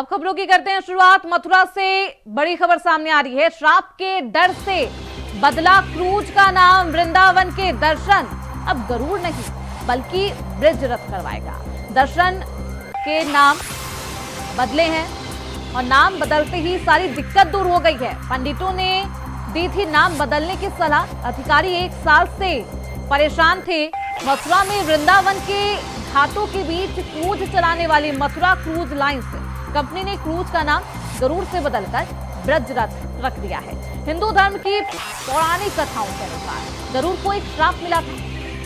अब खबरों की करते हैं शुरुआत। मथुरा से बड़ी खबर सामने आ रही है। श्राप के डर से बदला क्रूज का नाम, वृंदावन के दर्शन अब गरुड़ नहीं बल्कि ब्रज रथ करवाएगा। दर्शन के नाम बदले हैं और नाम बदलते ही सारी दिक्कत दूर हो गई है। पंडितों ने दी थी नाम बदलने की सलाह। अधिकारी 1 साल से परेशान थे। मथुरा में वृंदावन के घाटों के बीच क्रूज चलाने वाली मथुरा क्रूज लाइंस कंपनी ने क्रूज का नाम गरुड़ से बदलकर ब्रज रथ रख दिया है। हिंदू धर्म की पौराणिक कथाओं के अनुसार गरुड़ को एक श्राप मिला था।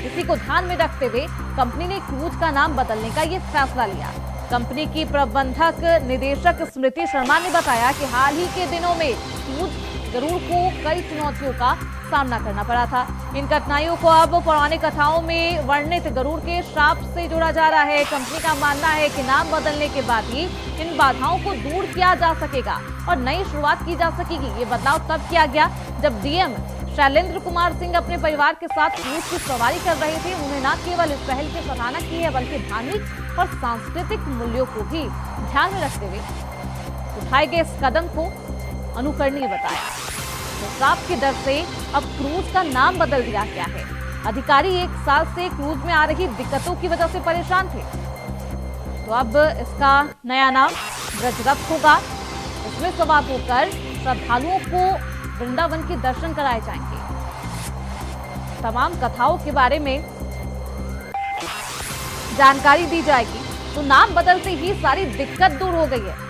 इसी को ध्यान में रखते हुए कंपनी ने क्रूज का नाम बदलने का ये फैसला लिया। कंपनी की प्रबंधक निदेशक स्मृति शर्मा ने बताया कि हाल ही के दिनों में क्रूज गरुड़ को कई चुनौतियों का सामना करना पड़ा था। इन कठिनाइयों को अब पौराणिक कथाओं में वर्णित गरुड़ के श्राप से जोड़ा जा रहा है। कंपनी का मानना है कि नाम बदलने के बाद ही इन बाधाओं को दूर किया जा सकेगा और नई शुरुआत की जा सकेगी। ये बदलाव तब किया गया जब डीएम शैलेंद्र कुमार सिंह अपने परिवार के साथ क्रूज की सवारी कर रहे थे। उन्होंने न केवल इस पहल की सराहना की है बल्कि धार्मिक और सांस्कृतिक मूल्यों को भी ध्यान में रखते हुए उठाए गए इस कदम को अनुकरणीय बताया। तो श्राप के डर से अब क्रूज का नाम बदल दिया गया है। अधिकारी 1 साल से क्रूज में आ रही दिक्कतों की वजह से परेशान थे, तो अब इसका नया नाम ब्रजरथ होगा। इसमें सवार होकर श्रद्धालुओं को वृंदावन के दर्शन कराए जाएंगे। तमाम कथाओं के बारे में जानकारी दी जाएगी। तो नाम बदलते ही सारी दिक्कत दूर हो गई है।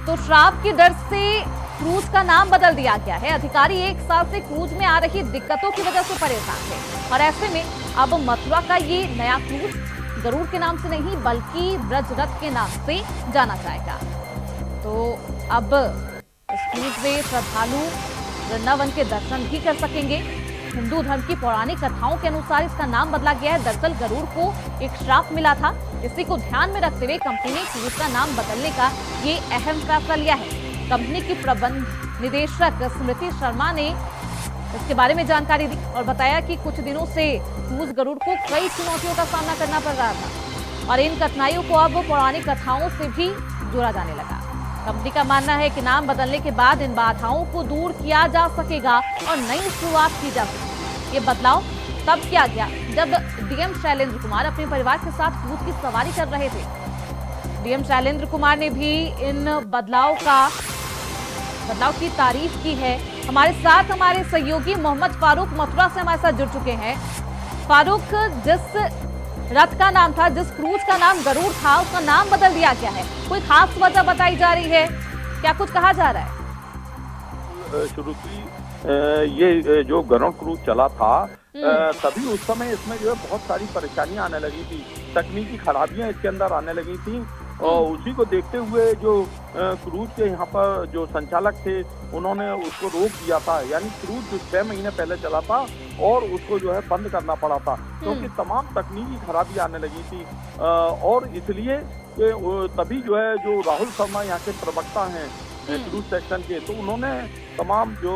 तो श्राप के डर से क्रूज का नाम बदल दिया गया है। अधिकारी 1 साल से क्रूज में आ रही दिक्कतों की वजह से परेशान थे और ऐसे में अब मथुरा का ये नया क्रूज गरुड़ के नाम से नहीं बल्कि ब्रज रथ के नाम से जाना जाएगा। तो अब इस क्रूज में श्रद्धालु वृंदावन के दर्शन भी कर सकेंगे। हिंदू धर्म की पौराणिक कथाओं के अनुसार इसका नाम बदला गया है। दरअसल गरुड़ को एक श्राप मिला था। इसी को ध्यान में रखते हुए कंपनी ने क्रूज का नाम बदलने का ये अहम फैसला लिया है। कंपनी की प्रबंध निदेशक स्मृति शर्मा ने इसके बारे में जानकारी दी और बताया कि कुछ दिनों से क्रूज गरुड़ को कई चुनौतियों का सामना करना पड़ रहा था और इन कठिनाइयों को अब पौराणिक कथाओं से भी जोड़ा जाने लगा। कंपनी का मानना है कि नाम बदलने के बाद इन बाधाओं को दूर किया जा सकेगा और नई शुरुआत की जा सकेगी। ये बदलाव तब किया गया जब डीएम शैलेंद्र कुमार अपने परिवार के साथ क्रूज की सवारी कर रहे थे। डीएम शैलेंद्र कुमार ने भी इन बदलाव की तारीफ की है। हमारे साथ हमारे सहयोगी मोहम्मद फारूक मथुरा से हमारे साथ जुड़ चुके हैं। फारूक, जिस रथ का नाम था, जिस क्रूज का नाम गरुड़ था, उसका नाम बदल दिया गया है, कोई खास वजह बताई जा रही है? क्या कुछ कहा जा रहा है? श्रुति, ये जो गरुड़ क्रूज चला था तभी उस समय इसमें जो है बहुत सारी परेशानियां आने लगी थी, तकनीकी खराबियां इसके अंदर आने लगी थी और उसी को देखते हुए जो क्रूज के यहाँ पर जो संचालक थे उन्होंने उसको रोक दिया था। यानी क्रूज जो 6 महीने पहले चला था और उसको जो है बंद करना पड़ा था क्योंकि तमाम तकनीकी खराबी आने लगी थी और इसलिए तभी जो है जो राहुल शर्मा यहाँ के प्रवक्ता हैं क्रूज सेक्शन के, तो उन्होंने तमाम जो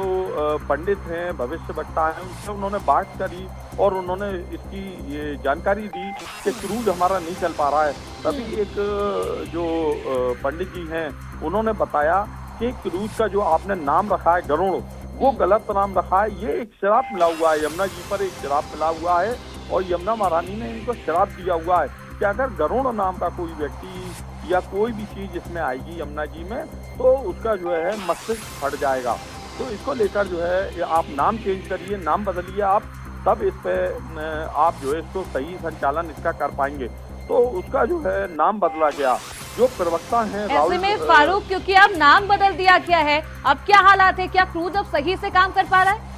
पंडित हैं, भविष्य वक्ता हैं, उनसे उन्होंने बात करी और उन्होंने इसकी ये जानकारी दी कि क्रूज हमारा नहीं चल पा रहा है। तभी एक जो पंडित जी हैं उन्होंने बताया कि क्रूज का जो आपने नाम रखा है गरुड़, वो गलत नाम रखा है। ये एक शराब मिला हुआ है, यमुना जी पर एक शराब मिला हुआ है और यमुना महारानी ने इनको शराब दिया हुआ है कि अगर गरुड़ नाम का कोई व्यक्ति या कोई भी चीज इसमें आएगी यमुना जी में तो उसका जो है मस्तिष्क फट जाएगा। तो इसको लेकर जो है आप नाम चेंज करिए, नाम बदलिए आप, तब इस पे आप जो है इसको सही संचालन इसका कर पाएंगे। तो उसका जो है नाम बदला गया। जो प्रवक्ता हैं ऐसे में फारूक, क्योंकि अब नाम बदल दिया गया है, अब क्या हालात है? क्या क्रूज अब सही से काम कर पा रहा है?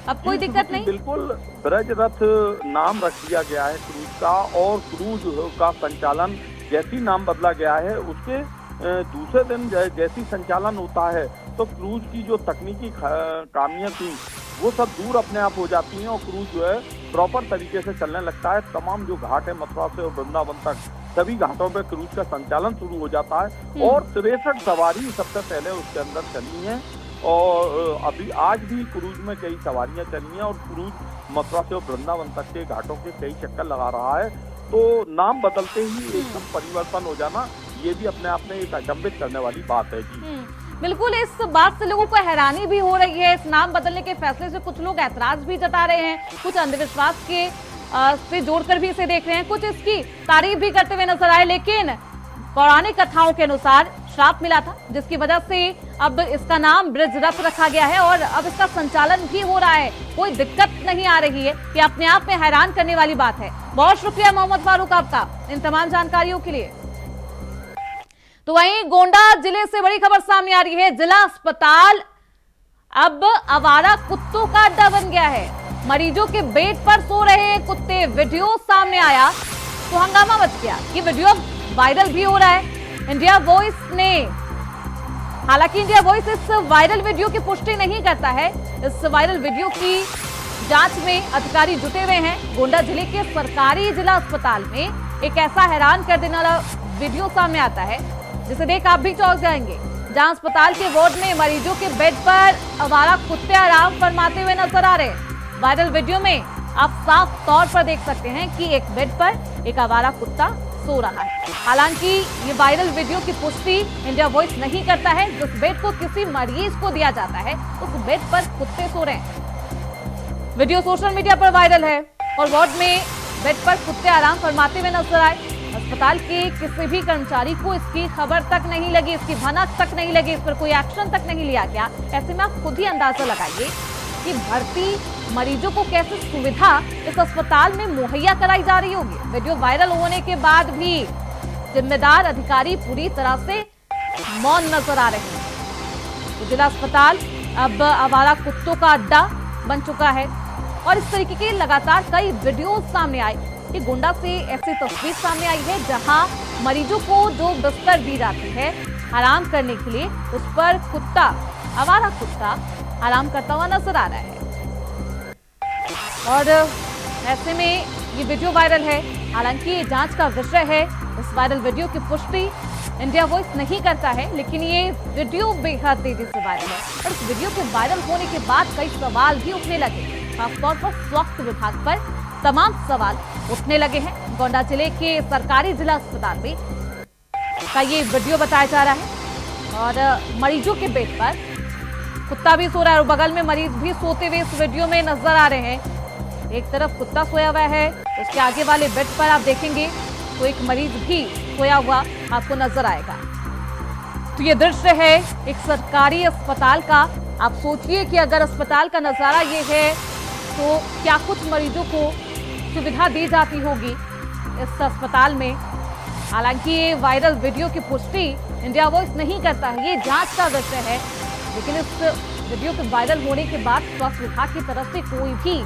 अब कोई दिक्कत नहीं? बिल्कुल, ब्रज रथ नाम रख दिया गया है क्रूज का और क्रूज का संचालन जैसी नाम बदला गया है उसके दूसरे दिन जैसी संचालन होता है तो क्रूज की जो तकनीकी खामियां थी वो सब दूर अपने आप हो जाती हैं और क्रूज जो है प्रॉपर तरीके से चलने लगता है। तमाम जो घाट है मथुरा से और वृंदावन तक सभी घाटों पे क्रूज का संचालन शुरू हो जाता है और 63 सवारी सबसे पहले उसके अंदर चली हैं और अभी आज भी क्रूज में कई सवारियां चली हैं और क्रूज मथुरा से वृंदावन तक के घाटों के कई चक्कर लगा रहा है। तो नाम बदलते ही एकदम परिवर्तन हो जाना, ये भी अपने आप में एक अचंभित करने वाली बात है जी। बिल्कुल, इस बात से लोगों को हैरानी भी हो रही है। इस नाम बदलने के फैसले से कुछ लोग ऐतराज भी जता रहे हैं, कुछ अंधविश्वास के से जोड़कर भी इसे देख रहे हैं, कुछ इसकी तारीफ भी करते हुए नजर आए। लेकिन पौराणिक कथाओं के अनुसार श्राप मिला था, जिसकी वजह से अब इसका नाम ब्रिज रथ रखा गया है और अब इसका संचालन भी हो रहा है। कोई दिक्कत नहीं आ रही है, ये अपने आप में हैरान करने वाली बात है। बहुत शुक्रिया मोहम्मद फारूक आपका इन तमाम जानकारियों के लिए। तो वहीं गोंडा जिले से बड़ी खबर सामने आ रही है। जिला अस्पताल अब आवारा कुत्तों का अड्डा बन गया है। मरीजों के बेड पर सो रहे कुत्ते, वीडियो सामने आया तो हंगामा मच गया। ये वीडियो वायरल भी हो रहा है। इंडिया वॉइस ने, हालांकि इंडिया वॉइस इस वायरल वीडियो की पुष्टि नहीं करता है। इस वायरल वीडियो की जांच में अधिकारी जुटे हुए हैं। गोंडा जिले के सरकारी जिला अस्पताल में एक ऐसा हैरान कर देने वाला वीडियो सामने आता है जिसे देख आप भी चौंक जाएंगे, जहां अस्पताल के वार्ड में मरीजों के बेड पर आवारा कुत्ते आराम फरमाते हुए नजर आ रहे हैं। वायरल वीडियो में आप साफ तौर पर देख सकते हैं कि एक बेड पर एक आवारा कुत्ता सो रहा है। हालांकि ये वायरल वीडियो की पुष्टि इंडिया वॉइस नहीं करता है। जिस बेड को किसी मरीज को दिया जाता है उस बेड पर कुत्ते सो रहे हैं। वीडियो सोशल मीडिया पर वायरल है और वार्ड में बेड पर कुत्ते आराम फरमाते हुए नजर आए। अस्पताल के किसी भी कर्मचारी को इसकी खबर तक नहीं लगी, इसकी भनक तक नहीं लगी, इस पर कोई एक्शन तक नहीं लिया गया। ऐसे में आप खुद ही अंदाजा लगाइए कि भर्ती मरीजों को कैसे सुविधा इस अस्पताल में मुहैया कराई जा रही होगी। वीडियो वायरल होने के बाद भी जिम्मेदार अधिकारी पूरी तरह से मौन नजर आ रहे हैं। तो जिला अस्पताल अब आवारा कुत्तों का अड्डा बन चुका है और इस तरीके के लगातार कई वीडियो सामने आए। कि गोंडा से ऐसी तस्वीर सामने आई है जहां मरीजों को जो बिस्तर दी जाती है आराम करने के लिए, उस पर कुत्ता, आवारा कुत्ता आराम करता हुआ नजर आ रहा है। और ऐसे में ये वीडियो वायरल है। हालांकि ये जांच का विषय है। इस वायरल वीडियो की पुष्टि इंडिया वॉइस नहीं करता है, लेकिन ये वीडियो बेहद तेजी से वायरल है और इस वीडियो के वायरल होने के बाद कई सवाल भी उठने लगे। खासतौर पर स्वास्थ्य विभाग पर तमाम सवाल उठने लगे हैं। गोंडा जिले के सरकारी जिला अस्पताल में का ये वीडियो बताया जा रहा है और मरीजों के बेड पर कुत्ता भी सो रहा है और बगल में मरीज भी सोते हुए इस वीडियो में नजर आ रहे हैं। एक तरफ कुत्ता सोया हुआ है, उसके आगे वाले बेड पर आप देखेंगे तो एक मरीज भी सोया हुआ आपको नजर आएगा। तो ये दृश्य है एक सरकारी अस्पताल का। आप सोचिए कि अगर अस्पताल का नजारा ये है तो क्या कुछ मरीजों को सुविधा दी जाती होगी इस अस्पताल में। हालांकि ये वायरल वीडियो की पुष्टि इंडिया वॉइस नहीं करता है, ये जांच का विषय है। लेकिन इस वीडियो के वायरल होने के बाद स्वास्थ्य विभाग की तरफ से कोई भी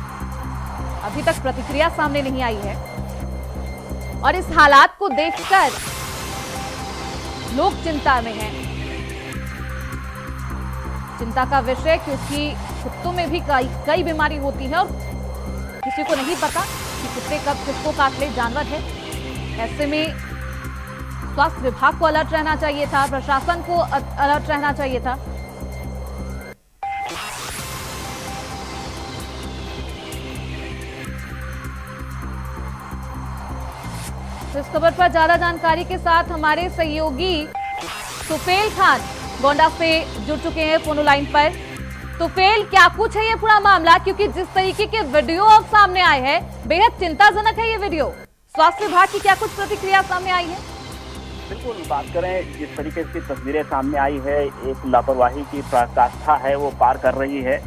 अभी तक प्रतिक्रिया सामने नहीं आई है और इस हालात को देखकर लोग चिंता में हैं। चिंता का विषय, क्योंकि कुत्तों में भी कई बीमारी होती है और किसी को नहीं पता कि कुत्ते कब किसको काट ले, जानवर है। ऐसे में स्वास्थ्य विभाग को अलर्ट रहना चाहिए था, प्रशासन को अलर्ट रहना चाहिए था। तो इस खबर पर ज्यादा जानकारी के साथ हमारे सहयोगी तुफेल खान गोंडा से जुड़ चुके हैं फोन लाइन पर। तुफेल, क्या कुछ है ये पूरा मामला, क्योंकि जिस तरीके के वीडियो अब सामने आए हैं बेहद चिंताजनक है ये वीडियो। स्वास्थ्य विभाग की क्या कुछ प्रतिक्रिया सामने आई है? बिल्कुल, बात करें जिस तरीके की तस्वीरें सामने आई है, एक लापरवाही की पराकाष्ठा है वो पार कर रही है।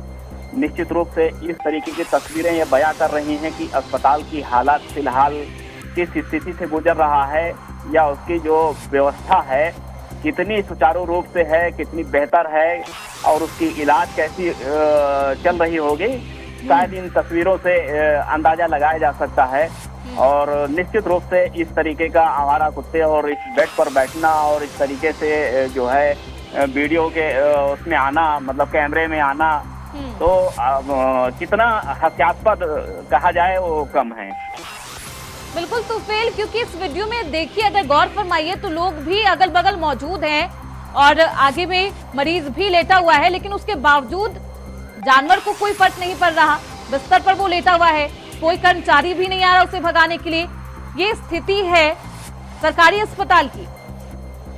निश्चित रूप से इस तरीके की तस्वीरें ये बयां कर रही हैं कि अस्पताल की हालत फिलहाल किस स्थिति से गुजर रहा है या उसकी जो व्यवस्था है कितनी सुचारू रूप से है, कितनी बेहतर है और उसकी इलाज कैसी चल रही होगी, शायद इन तस्वीरों से अंदाजा लगाया जा सकता है। और निश्चित रूप से इस तरीके का आवारा कुत्ते और इस बेड पर बैठना और इस तरीके से जो है वीडियो के उसमें आना, मतलब कैमरे में आना, तो कितना हास्यास्पद कहा जाए वो कम है। बिल्कुल तुफेल, क्योंकि इस वीडियो में देखिए, अगर गौर फरमाइए तो लोग भी अगल बगल मौजूद हैं और आगे में मरीज भी लेटा हुआ है, लेकिन उसके बावजूद जानवर को कोई फर्क नहीं पड़ रहा। बिस्तर पर वो लेटा हुआ है, कोई कर्मचारी भी नहीं आ रहा उसे भगाने के लिए। ये स्थिति है सरकारी अस्पताल की।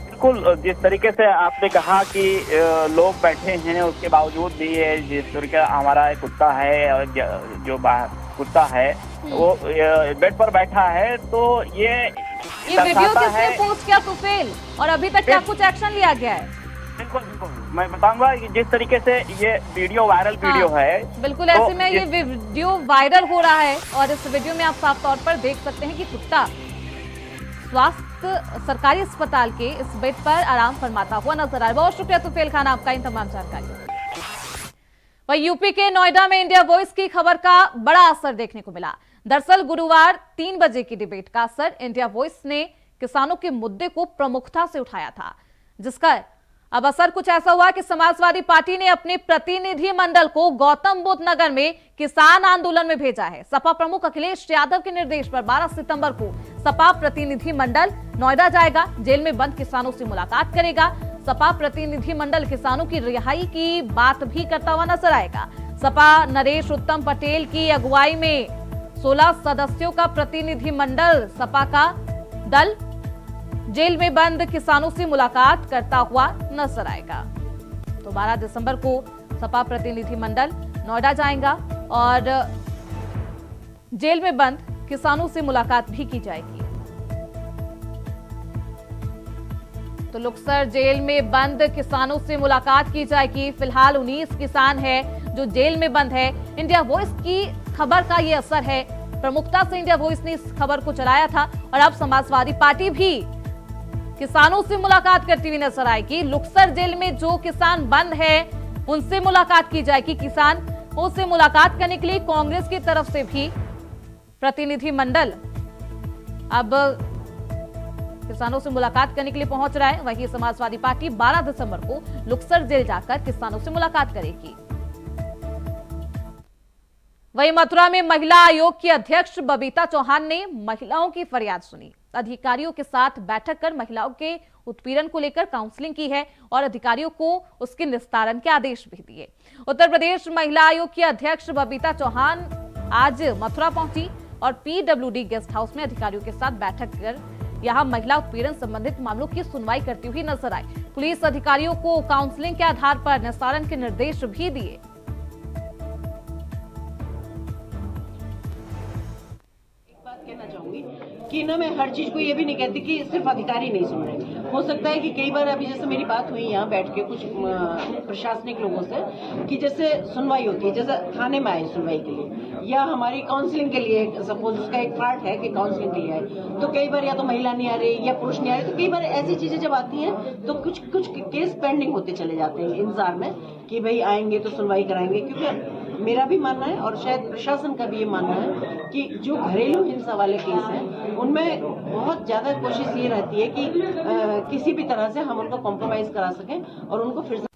बिल्कुल, जिस तरीके से आपने कहा कि लोग बैठे हैं, उसके बावजूद भी ये जिस तरीके हमारा एक कुत्ता है और जो कुत्ता है वो बेड पर बैठा है, तो ये वीडियो किसने पोस्ट किया तुफेल, और अभी तक क्या कुछ एक्शन लिया गया है? बिल्कुल बिल्कुल, मैं बताऊंगा कि जिस तरीके से ये वीडियो वायरल वीडियो है, बिल्कुल ऐसे में ये वीडियो वायरल हो रहा है और इस वीडियो में आप साफ तौर पर देख सकते हैं कि कुत्ता स्वास्थ्य सरकारी अस्पताल के इस बेड पर आराम फरमाता हुआ नजर आ रहा है। बहुत शुक्रिया तुफेल खान आपका इन तमाम जानकारी। वहीं यूपी के नोएडा में इंडिया वॉइस की खबर का बड़ा असर देखने को मिला। दरअसल गुरुवार 3 बजे की डिबेट का असर इंडिया वॉइस ने किसानों के मुद्दे को प्रमुखता से उठाया था, जिसका अब असर कुछ ऐसा हुआ कि समाजवादी पार्टी ने अपने प्रतिनिधि मंडल को गौतम बुद्ध नगर में किसान आंदोलन में भेजा है। सपा प्रमुख अखिलेश यादव के निर्देश पर 12 सितंबर को सपा प्रतिनिधि मंडल नोएडा जाएगा, जेल में बंद किसानों से मुलाकात करेगा। सपा प्रतिनिधि मंडल किसानों की रिहाई की बात भी करता हुआ नजर आएगा। सपा नरेश उत्तम पटेल की अगुवाई में 16 सदस्यों का प्रतिनिधि मंडल सपा का दल जेल में बंद किसानों से मुलाकात करता हुआ नजर आएगा। तो 12 दिसंबर को सपा प्रतिनिधि मंडल नोएडा जाएगा और जेल में बंद किसानों से मुलाकात भी की जाएगी। तो लुक्सर जेल में बंद किसानों से मुलाकात की जाएगी। फिलहाल 19 किसान है जो जेल में बंद है। इंडिया वॉइस की खबर का ये असर है। प्रमुखता से इंडिया वॉइस ने इस खबर को चलाया था और अब समाजवादी पार्टी भी किसानों से मुलाकात करती हुई नजर आएगी। लुक्सर जेल में जो किसान बंद है उनसे मुलाकात की जाएगी। किसानों से मुलाकात करने के लिए कांग्रेस की तरफ से भी प्रतिनिधि मंडल अब किसानों से मुलाकात करने के लिए पहुंच रहा है। वहीं समाजवादी पार्टी 12 दिसंबर को लुक्सर जेल जाकर किसानों से मुलाकात करेगी। वहीं मथुरा में महिला आयोग की अध्यक्ष बबीता चौहान ने महिलाओं की फरियाद सुनी। अधिकारियों के साथ बैठक कर महिलाओं के उत्पीड़न को लेकर काउंसलिंग की है और अधिकारियों को उसके निस्तारण के आदेश भी दिए। उत्तर प्रदेश महिला आयोग की अध्यक्ष बबीता चौहान आज मथुरा पहुंची और पीडब्ल्यूडी गेस्ट हाउस में अधिकारियों के साथ बैठक कर यहां महिला उत्पीड़न संबंधित मामलों की सुनवाई करती हुई नजर आई। पुलिस अधिकारियों को काउंसलिंग के आधार पर निस्तारण के निर्देश भी दिए। कहना चाहूंगी कि ना मैं हर चीज को ये भी नहीं कहती कि सिर्फ अधिकारी नहीं सुन रहे। हो सकता है कि कई बार अभी जैसे मेरी बात हुई यहाँ बैठ के कुछ प्रशासनिक लोगों से कि जैसे सुनवाई होती है, जैसे थाने में आए सुनवाई के लिए या हमारी काउंसलिंग के लिए, सपोज उसका एक पार्ट है कि काउंसलिंग के लिए आए, तो कई बार या तो महिला नहीं आ रही या पुरुष नहीं आ रहे। तो कई बार ऐसी चीजें जब आती हैं तो कुछ केस पेंडिंग होते चले जाते हैं इंतजार में कि भाई आएंगे तो सुनवाई कराएंगे। क्योंकि मेरा भी मानना है और शायद प्रशासन का भी ये मानना है कि जो घरेलू हिंसा वाले केस हैं उनमें बहुत ज्यादा कोशिश ये रहती है कि किसी भी तरह से हम उनको कॉम्प्रोमाइज करा सकें और उनको फिर से।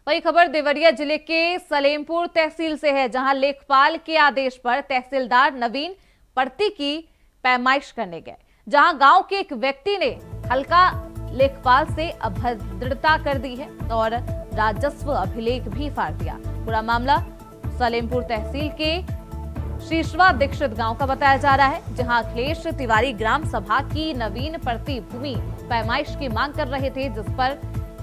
वही खबर देवरिया जिले के सलेमपुर तहसील से है, जहां लेखपाल के आदेश पर तहसीलदार नवीन पड़ती की पैमाइश करने गए, जहां गांव के एक व्यक्ति ने हल्का लेखपाल से अभद्रता कर दी है और राजस्व अभिलेख भी फाड़ दिया। पूरा मामला सलेमपुर तहसील के शीशवा दीक्षित गांव का बताया जा रहा है, जहां अखिलेश तिवारी ग्राम सभा की नवीन पड़ती भूमि पैमाइश की मांग कर रहे थे, जिस पर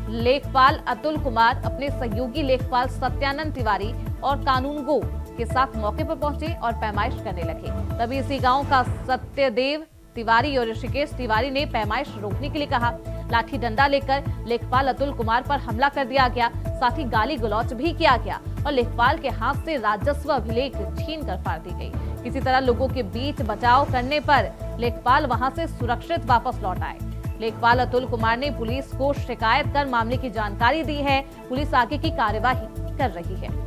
लेखपाल अतुल कुमार अपने सहयोगी लेखपाल सत्यानंद तिवारी और कानूनगो के साथ मौके पर पहुंचे और पैमाइश करने लगे। तभी इसी गांव का सत्यदेव तिवारी और ऋषिकेश तिवारी ने पैमाइश रोकने के लिए कहा। लाठी डंडा लेकर लेखपाल अतुल कुमार पर हमला कर दिया गया, साथ ही गाली गलौच भी किया गया और लेखपाल के हाथ से राजस्व अभिलेख छीन कर फाड़ दी गई। किसी तरह लोगों के बीच बचाव करने पर लेखपाल वहां से सुरक्षित वापस लौट आए। लेखपाल अतुल कुमार ने पुलिस को शिकायत कर मामले की जानकारी दी है। पुलिस आगे की कार्यवाही कर रही है।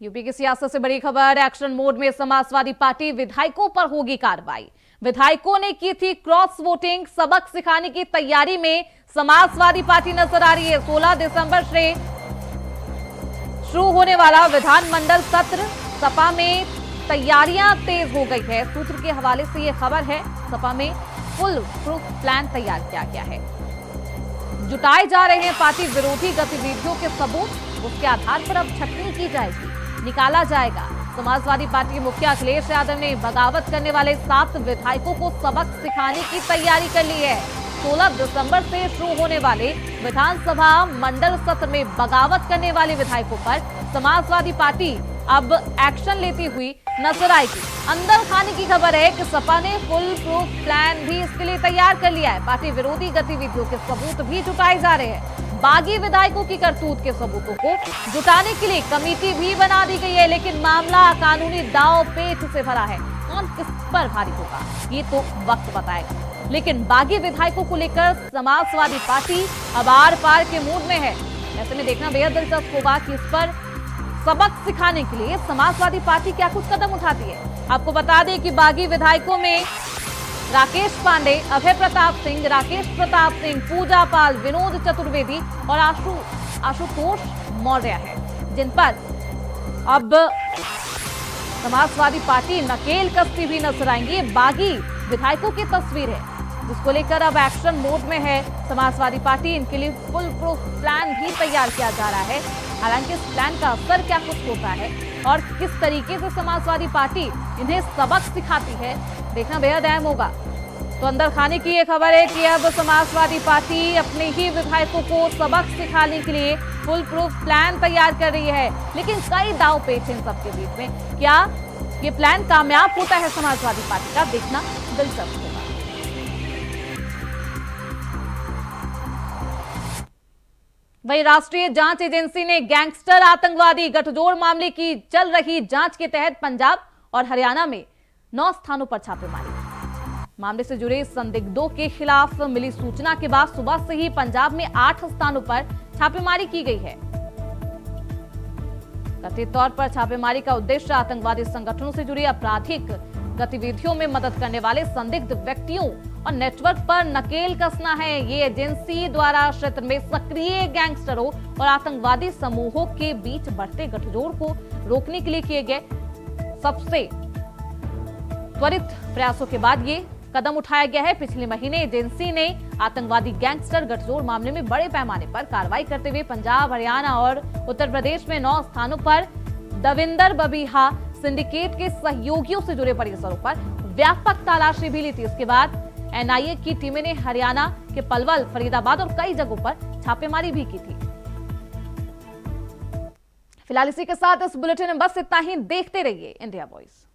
यूपी की सियासत से बड़ी खबर। एक्शन मोड में समाजवादी पार्टी विधायकों पर होगी कार्रवाई। विधायकों ने की थी क्रॉस वोटिंग, सबक सिखाने की तैयारी में समाजवादी पार्टी नजर आ रही है। 16 दिसंबर से शुरू होने वाला विधानमंडल सत्र, सपा में तैयारियां तेज हो गई है। सूत्र के हवाले से ये खबर है, सपा में फुल प्रूफ प्लान तैयार किया गया है। जुटाए जा रहे हैं पार्टी विरोधी गतिविधियों के सबूत, उसके आधार पर अब छटनी की जाएगी, निकाला जाएगा। समाजवादी पार्टी के मुखिया अखिलेश यादव ने बगावत करने वाले 7 विधायकों को सबक सिखाने की तैयारी कर ली है। 16 दिसंबर से शुरू होने वाले विधानसभा मंडल सत्र में बगावत करने वाले विधायकों पर समाजवादी पार्टी अब एक्शन लेती हुई नजर आएगी। अंदर खाने की खबर है कि सपा ने फुल प्रूफ प्लान भी इसके लिए तैयार कर लिया है। पार्टी विरोधी गतिविधियों के सबूत भी जुटाए जा रहे हैं। बागी विधायकों की करतूत के सबूतों को जुटाने के लिए कमेटी भी बना दी गई है, लेकिन मामला कानूनी दांव पेच से भरा है। कौन किस पर भारी होगा ये तो वक्त बताएगा, लेकिन बागी विधायकों को लेकर समाजवादी पार्टी अब आर पार के मूड में है। ऐसे में देखना बेहद दिलचस्प होगा कि इस पर सबक सिखाने के लिए समाजवादी पार्टी क्या कुछ कदम उठाती है। आपको बता दें कि बागी विधायकों में राकेश पांडे, अभय प्रताप सिंह, राकेश प्रताप सिंह, पूजा पाल, विनोद चतुर्वेदी और आशुतोष मौर्य है, जिन पर अब समाजवादी पार्टी नकेल कसती भी नजर आएंगी। बागी विधायकों की तस्वीर है जिसको लेकर अब एक्शन मोड में है समाजवादी पार्टी। इनके लिए फुल प्रूफ प्लान भी तैयार किया जा रहा है। हालांकि इस प्लान का असर क्या कुछ होता है और किस तरीके से समाजवादी पार्टी इन्हें सबक सिखाती है, देखना बेहद अहम होगा। तो अंदर खाने की ये खबर है कि अब समाजवादी पार्टी अपने ही विधायकों को सबक सिखाने के लिए फुल प्रूफ प्लान तैयार कर रही है, लेकिन कई दांव पेच इन सबके बीच में। क्या ये प्लान कामयाब होता है समाजवादी पार्टी का, देखना दिलचस्प होगा। वहीं राष्ट्रीय जांच एजेंसी ने गैंगस्टर आतंकवादी गठजोड़ मामले की चल रही जांच के तहत पंजाब और हरियाणा में 9 स्थानों पर छापेमारी। मामले से जुड़े संदिग्धों के खिलाफ मिली सूचना के बाद सुबह से ही पंजाब में 8 स्थानों पर छापेमारी की गई है। कथित तौर पर छापेमारी का उद्देश्य आतंकवादी संगठनों से जुड़ी आपराधिक गतिविधियों में मदद करने वाले संदिग्ध व्यक्तियों और नेटवर्क पर नकेल कसना है। ये एजेंसी द्वारा क्षेत्र में सक्रिय गैंगस्टरों और आतंकवादी समूहों के बीच बढ़ते गठजोड़ को रोकने के लिए किए गए सबसे त्वरित प्रयासों के बाद ये कदम उठाया गया है। पिछले महीने एजेंसी ने आतंकवादी गैंगस्टर गठजोड़ मामले में बड़े पैमाने पर कार्रवाई करते हुए पंजाब, हरियाणा और उत्तर प्रदेश में 9 स्थानों पर दविंदर बबीहा सिंडिकेट के सहयोगियों से जुड़े परिसरों पर व्यापक तलाशी भी ली थी। इसके बाद एनआईए की टीमें ने हरियाणा के पलवल, फरीदाबाद और कई जगहों पर छापेमारी भी की थी। फिलहाल इसी के साथ इस बुलेटिन में बस इतना ही। देखते रहिए इंडिया वॉइस।